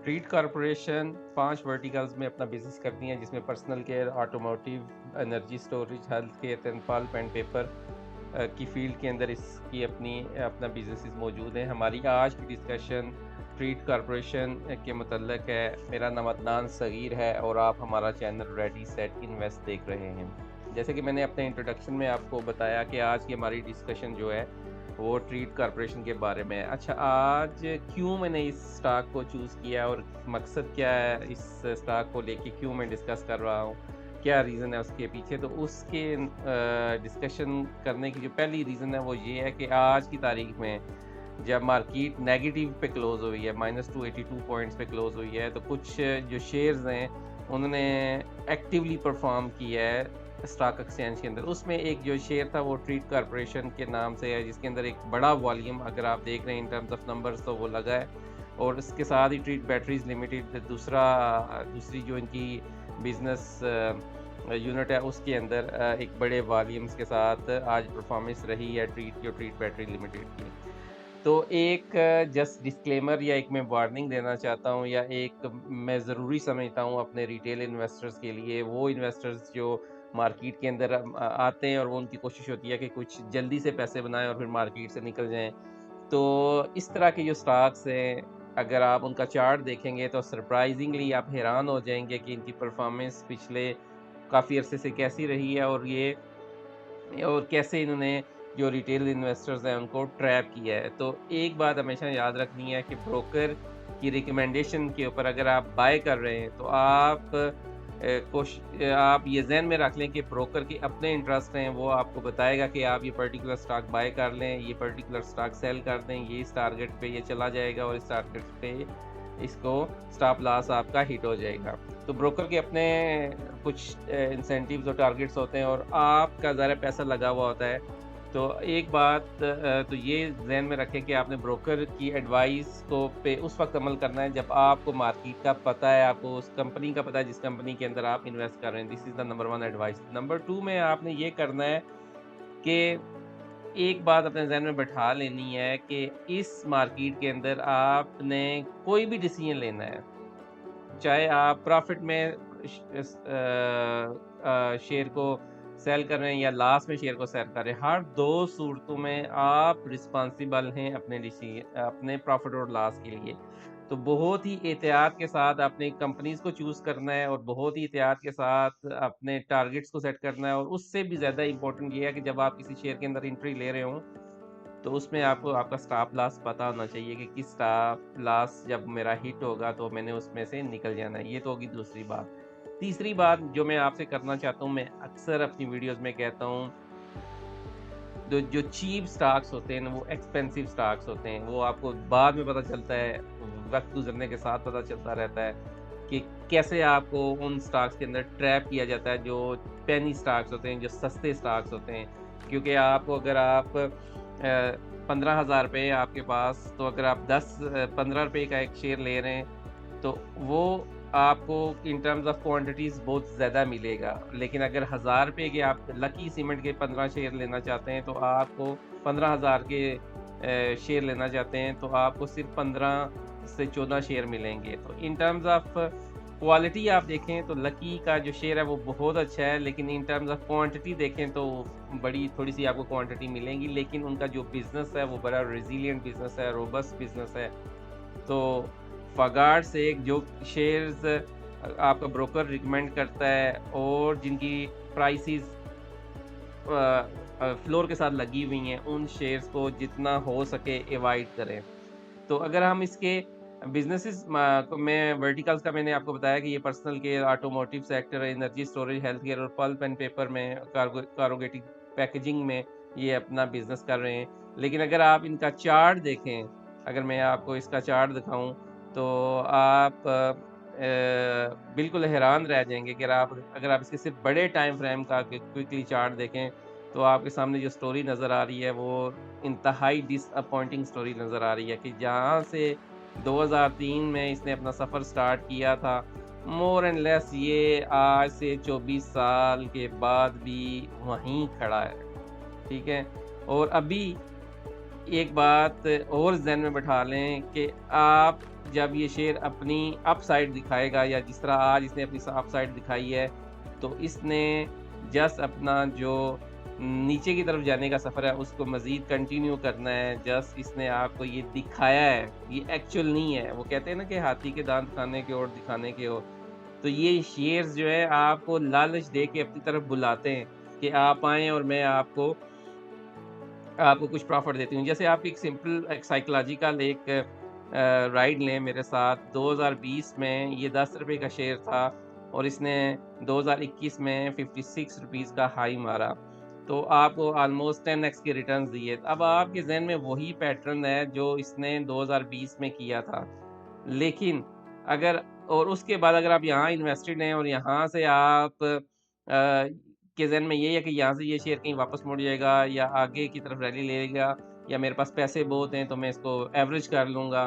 Treat corporation 5 verticals में अपना business करती हैं, जिसमें personal care, automotive, energy storage, health care and pulp and paper की फ़ील्ड के अंदर इसकी अपना बिज़नेसेस मौजूद हैं। हमारी आज की डिस्कशन ट्रीट कॉरपोरेशन के मुतल्लिक़ है। मेरा नाम अदनान सगीर है और आप हमारा चैनल रेडी सेट इन्वेस्ट देख रहे हैं। जैसे कि मैंने अपने इंट्रोडक्शन में आपको बताया कि आज की हमारी डिस्कशन जो है वो ट्रीट कॉरपोरेशन के बारे में है। अच्छा, आज क्यों मैंने इस स्टॉक को चूज़ किया और मकसद क्या है इस स्टॉक को लेके, क्यों मैं डिस्कस कर रहा हूँ, क्या रीज़न है उसके पीछे, तो उसके डिस्कशन करने की जो पहली रीज़न है वो ये है कि आज की तारीख में जब मार्केट नेगेटिव पे क्लोज़ हुई है, -282 पॉइंट्स पे क्लोज़ हुई है, तो कुछ जो शेयर्स हैं उन्होंने एक्टिवली परफ़ॉर्म किया है स्टॉक एक्सचेंज के अंदर। उसमें एक जो शेयर था वो ट्रीट कॉरपोरेशन के नाम से है, जिसके अंदर एक बड़ा वॉल्यूम अगर आप देख रहे हैं इन टर्म्स ऑफ नंबर्स तो वो लगा है। और इसके साथ ही ट्रीट बैटरीज़ लिमिटेड दूसरी जो इनकी बिज़नेस यूनिट है उसके अंदर एक बड़े वॉल्यूम्स के साथ आज परफॉर्मेंस रही है ट्रीट बैटरी लिमिटेड की। तो एक जस्ट डिस्क्लेमर या एक मैं वार्निंग देना चाहता हूँ, या एक मैं ज़रूरी समझता हूँ अपने रिटेल इन्वेस्टर्स के लिए, वो इन्वेस्टर्स जो मार्केट के अंदर आते हैं और वो उनकी कोशिश होती है कि कुछ जल्दी से पैसे बनाएँ और फिर मार्केट से निकल जाएँ। तो इस तरह के जो स्टॉक्स हैं, अगर आप उनका चार्ट देखेंगे तो सरप्राइज़िंगली आप हैरान हो जाएँगे कि इनकी परफ़ॉर्मेंस पिछले काफ़ी अरसे से कैसी रही है, और कैसे इन्होंने जो रिटेल इन्वेस्टर्स हैं उनको ट्रैप किया है। तो एक बात हमेशा याद रखनी है कि ब्रोकर की रिकमेंडेशन के ऊपर अगर आप बाय कर रहे हैं तो आप ये ज़हन में रख लें कि ब्रोकर के अपने इंटरेस्ट हैं, वो आपको बताएगा कि आप ये पर्टिकुलर स्टॉक बाय कर लें, ये पर्टिकुलर स्टॉक सेल कर दें, ये इस टारगेट पे ये चला जाएगा और इस टारगेट पे इसको स्टॉप लॉस आपका हिट हो जाएगा। तो ब्रोकर के अपने कुछ इंसेंटिव्स और टारगेट्स होते हैं और आपका ज़रा पैसा लगा हुआ होता है। तो एक बात तो ये ज़हन में रखें कि आपने ब्रोकर की एडवाइस को पे उस वक़्त अमल करना है जब आपको मार्केट का पता है, आपको उस कंपनी का पता है जिस कंपनी के अंदर आप इन्वेस्ट कर रहे हैं। This is the number 1 advice. Number 2 में आपने ये करना है कि एक बात अपने ज़हन में बैठा लेनी है कि इस मार्केट के अंदर आपने कोई भी डिसीज़न लेना है, चाहे आप प्रॉफ़िट में शेयर को सेल कर रहे हैं या लॉस में शेयर को सेल कर रहे हैं, हर 2 सूरतों में आप रिस्पॉन्सिबल हैं अपने प्रॉफ़िट और लॉस के लिए। तो बहुत ही एहतियात के साथ अपनी कंपनीज़ को चूज़ करना है और बहुत ही एहतियात के साथ अपने टारगेट्स को सेट करना है, और उससे भी ज़्यादा इम्पोर्टेंट ये है कि जब आप किसी शेयर के अंदर एंट्री ले रहे हों, तो उसमें आपको आपका स्टॉप लॉस पता होना चाहिए कि किस स्टॉप लॉस जब मेरा हिट होगा तो मैंने उसमें से निकल जाना है। ये तो होगी दूसरी बात। तीसरी बात जो मैं आपसे करना चाहता हूँ, मैं अक्सर अपनी वीडियोज़ में कहता हूँ, जो चीप स्टॉक्स होते हैं ना, वो एक्सपेंसिव स्टॉक्स होते हैं। वो आपको बाद में पता चलता है, वक़्त गुज़रने के साथ पता चलता रहता है कि कैसे आपको उन स्टॉक्स के अंदर ट्रैप किया जाता है, जो पेनी स्टॉक्स होते हैं, जो सस्ते स्टॉक्स होते हैं। क्योंकि आपको अगर आप 15,000 रुपए आपके पास, तो अगर आप 15 रुपए का एक शेयर ले रहे हैं, तो वो आपको इन टर्म्स ऑफ क्वांटिटीज़ बहुत ज़्यादा मिलेगा। लेकिन अगर 1000 रुपए के आप लकी सीमेंट के 15 शेयर लेना चाहते हैं, तो आपको 15,000 के शेयर लेना चाहते हैं, तो आपको सिर्फ़ 15 से 14 शेयर मिलेंगे। तो इन टर्म्स ऑफ क्वालिटी आप देखें तो लकी का जो शेयर है वो बहुत अच्छा है, लेकिन इन टर्म्स ऑफ क्वांटिटी देखें तो बड़ी थोड़ी-सी आपको क्वांटिटी मिलेंगी, लेकिन उनका जो बिज़नेस है वो बड़ा रेज़िलिएंट बिज़नेस है, रोबस्ट बिज़नेस है। तो फ़गार से जो शेयर्स आपका ब्रोकर रिकमेंड करता है और जिनकी प्राइसेज़ फ्लोर के साथ लगी हुई हैं, उन शेयर्स को जितना हो सके अवॉइड करें। तो अगर हम इसके बिज़नेसेस में वर्टिकल्स का मैंने आपको बताया कि ये personal care, automotive sector, energy storage, health care और पल्प एंड पेपर में, कारोगेटिव पैकेजिंग में ये अपना बिज़नेस कर रहे हैं। लेकिन अगर आप इनका चार्ट देखें, अगर मैं आपको इसका चार्ट दिखाऊँ, तो आप बिल्कुल हैरान रह जाएँगे कि अगर आप इसके सिर्फ़ बड़े टाइम फ्रेम का क्विकली चार्ट देखें, तो आपके सामने जो स्टोरी नज़र आ रही है वो इंतहाई डिसअपॉइंटिंग स्टोरी नज़र आ रही है कि जहाँ से 2003 में इसने अपना सफ़र स्टार्ट किया था, मोर एंड लेस ये आज से 24 साल के बाद भी वहीं खड़ा है, ठीक है? और अभी एक बात और ज़हन में बैठा लें कि आप जब ये शेयर अपनी अपसाइड दिखाएगा या जिस तरह आज इसने अपनी अपसाइड दिखाई है, तो इसने जस्ट अपना जो नीचे की तरफ जाने का सफ़र है उसको मज़ीद कंटिन्यू करना है। जस्ट इसने आपको ये दिखाया है, ये एक्चुअल नहीं है। वो कहते हैं ना कि हाथी के दाँत खाने की ओर दिखाने की ओर। तो ये शेयर्स जो है आपको लालच दे के अपनी तरफ बुलाते हैं कि आप आएँ और मैं आपको कुछ प्रॉफ़िट देती हूँ। जैसे आप एक सिंपल एक साइकोलॉजिकल एक राइड लें मेरे साथ। 2020 में ये ₹10 का शेयर था और इसने 2021 में ₹56 का हाई मारा। तो आपको ऑलमोस्ट 10x के रिटर्न्स दिए। अब आपके ज़हन में वही पैटर्न है जो इसने 2020 में किया था। लेकिन अगर और उसके बाद अगर आप यहाँ इन्वेस्टेड हैं और यहाँ से आप के ज़हन में यही है कि यहाँ से ये शेयर कहीं वापस मुड़ जाएगा या आगे की तरफ रैली लेगा या मेरे पास पैसे बहुत हैं तो मैं इसको एवरेज कर लूँगा,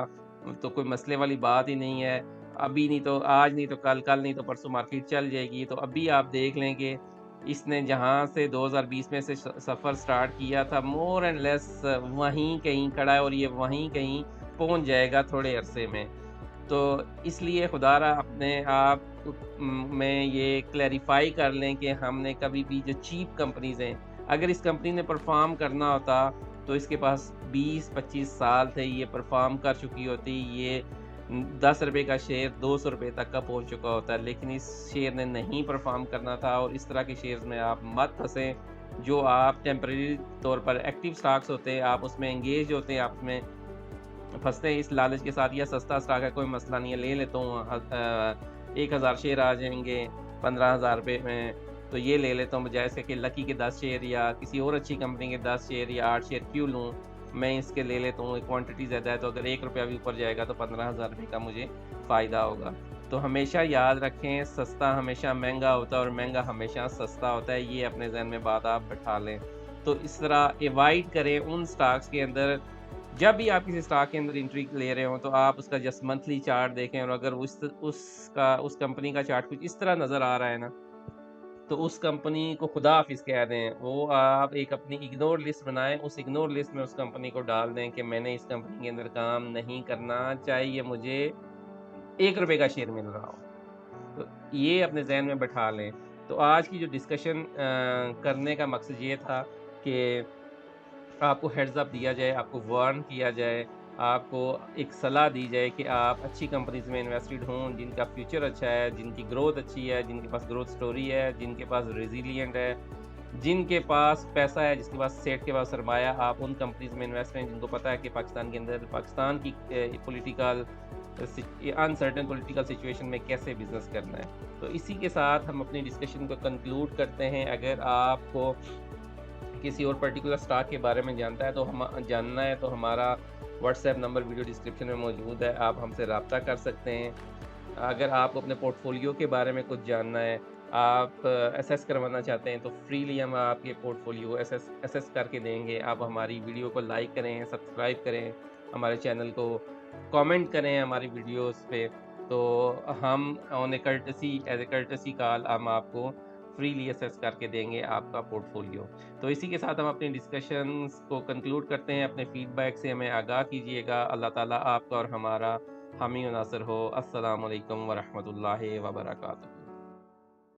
तो कोई मसले वाली बात ही नहीं है। अभी नहीं तो आज नहीं तो कल, कल नहीं तो परसों मार्केट चल जाएगी। तो अभी आप देख लें कि इसने जहाँ से 2020 में से सफ़र स्टार्ट किया था मोर एंड लेस वहीं कहीं खड़ा है और ये वहीं कहीं पहुँच जाएगा थोड़े अरसे में। तो इसलिए खुदारा अपने आप में ये क्लैरिफ़ाई कर लें कि हमने कभी भी जो चीप कंपनीज़ हैं, अगर इस कंपनी ने परफ़ॉर्म करना होता, तो इसके पास 20-25 साल थे, ये परफ़ॉर्म कर चुकी होती। ये ₹10 का शेयर ₹200 तक का पहुँच चुका होता। लेकिन इस शेयर ने नहीं परफ़ॉर्म करना था और इस तरह के शेयर्स में आप मत फँसें, जो आप टेम्परेरी तौर पर एक्टिव स्टॉक्स होते हैं, आप उसमें एंगेज होते हैं, आप उसमें फँसते हैं इस लालच के साथ। या सस्ता स्टॉक है कोई मसला नहीं है, ले लेता हूँ 1000 शेयर आ जाएँगे ₹15,000 में, तो ये ले लेता हूँ बजाय इसके कि लकी के 10 शेयर या किसी और अच्छी कंपनी के 10 शेयर या 8 शेयर क्यों लूँ? मैं इसके ले लेता हूँ, क्वांटिटी ज़्यादा है तो अगर ₹1 भी ऊपर जाएगा तो ₹15,000 का मुझे फ़ायदा होगा। तो हमेशा याद रखें, सस्ता हमेशा महँगा होता है और महँगा हमेशा सस्ता होता है, ये अपने ज़हन में बात आप बैठा लें। तो इस तरह अवॉइड करें उन स्टॉक्स के अंदर। जब भी आप किसी स्टॉक के अंदर एंट्री ले रहे हो तो आप उसका जस्ट मंथली चार्ट देखें और अगर उस कंपनी का चार्ट कुछ इस तरह नज़र आ रहा है ना, तो उस कंपनी को खुदा हाफ़िज़ कह दें। वो आप एक अपनी इग्नोर लिस्ट बनाएँ, उस इग्नोर लिस्ट में उस कंपनी को डाल दें कि मैंने इस कंपनी के अंदर काम नहीं करना, चाहे ये मुझे ₹1 का शेयर मिल रहा हो। तो ये अपने ज़हन में बैठा लें। तो आज की जो डिस्कशन करने का मकसद ये था कि आपको हेड्स अप दिया जाए, आपको वार्न किया जाए, आपको एक सलाह दी जाए कि आप अच्छी कंपनीज़ में इन्वेस्टेड हों, जिनका फ्यूचर अच्छा है, जिनकी ग्रोथ अच्छी है, जिनके पास ग्रोथ स्टोरी है, जिनके पास रेज़िलिएंट है, जिनके पास पैसा है, जिसके पास सेठ के पास सरमाया, आप उन कंपनीज़ में इन्वेस्ट करें जिनको पता है कि पाकिस्तान के अंदर पाकिस्तान की पॉलिटिकल अनसर्टेन पॉलिटिकल सिचुएशन में कैसे बिज़नेस करना है। तो इसी के साथ हम अपनी डिस्कशन को कंक्लूड करते हैं। अगर आपको किसी और पर्टिकुलर स्टॉक के बारे में जानना है तो हमारा व्हाट्सएप नंबर वीडियो डिस्क्रिप्शन में मौजूद है, आप हमसे रब्ता कर सकते हैं। अगर आपको अपने पोर्टफोलियो के बारे में कुछ जानना है, आप असेस करवाना चाहते हैं तो फ्रीली हम आपके पोर्टफोलियो असेस असेस करके देंगे। आप हमारी वीडियो को लाइक करें, सब्सक्राइब करें, हमारे चैनल को कमेंट करें हमारी वीडियोस पे, तो हम on A courtesy as a courtesy call हम आपको फ्रीली असेस करके देंगे आपका पोर्टफोलियो। तो इसी के साथ हम अपनी डिस्कशंस को कंक्लूड करते हैं। अपने फीडबैक से हमें आगाह कीजिएगा। अल्लाह ताला आपका और हमारा हामी और नासिर हो। अस्सलामु अलैकुम व रहमतुल्लाहि व बरकातुहू।